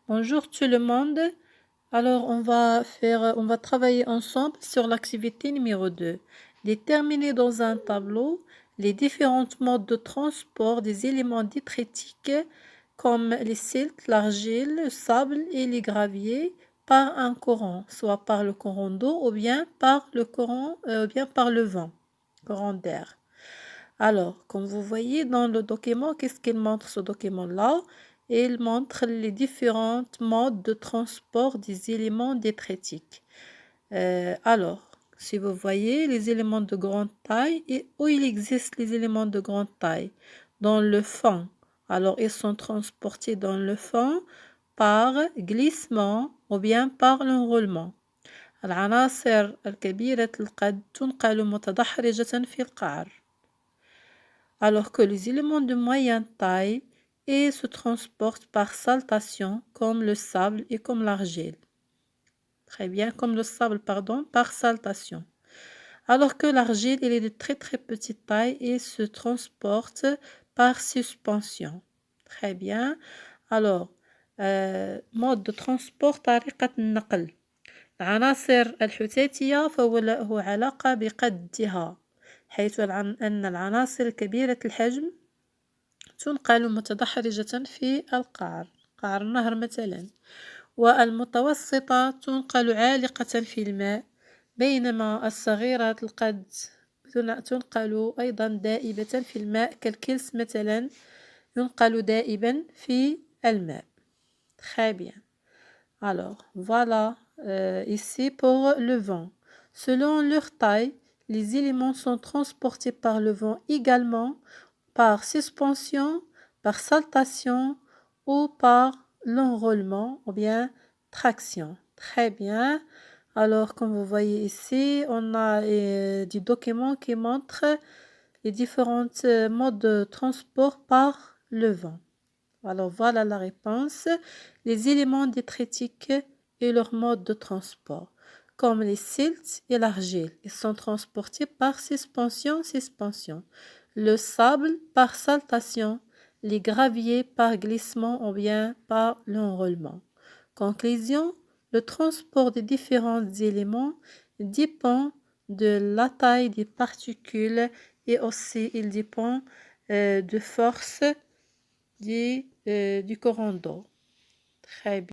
Bonjour tout le monde. Alors, on va travailler ensemble sur l'activité numéro 2. Déterminer dans un tableau les différents modes de transport des éléments détritiques comme les siltes, l'argile, le sable et les graviers par un courant, soit par le courant d'eau ou bien par le vent, courant d'air. Alors, comme vous voyez dans le document, qu'est-ce qu'il montre ce document-là? Il montre les différents modes de transport des éléments détritiques. Alors, si vous voyez les éléments de grande taille, et où il existe les éléments de grande taille? Dans le fond. Alors, ils sont transportés dans le fond par glissement ou bien par l'enroulement. العناصر الكبيرة القد تنقل متدحرجة في القعر. Alors que les éléments de moyenne taille se transportent par saltation comme le sable et comme l'argile. Très bien, comme le sable, pardon, par saltation. Alors que l'argile, elle est de très très petite taille et se transporte par suspension. Très bien. Alors, mode de transport طريقة النقل. العناصر الحثاثية فهو له علاقة بقدها، حيث أن العناصر كبيرة الحجم تنقل متدحرجة في القعر، قعر النهر مثلا، والمتوسطة تنقل عالقة في الماء، بينما الصغيرة القد تنقل أيضا دائبة في الماء كالكلس مثلا ينقل دائبا في الماء. Très bien. Alors, voilà ici pour le vent. Selon leur taille, les éléments sont transportés par le vent également par suspension, par saltation ou par l'enroulement ou bien traction. Très bien. Alors, comme vous voyez ici, on a des documents qui montrent les différents modes de transport par le vent. Alors, voilà la réponse. Les éléments détritiques et leur mode de transport. Comme les siltes et l'argile, ils sont transportés par suspension. Le sable par saltation, les graviers par glissement ou bien par l'enroulement. Conclusion, le transport des différents éléments dépend de la taille des particules et aussi il dépend de force du courant d'eau. Très bien.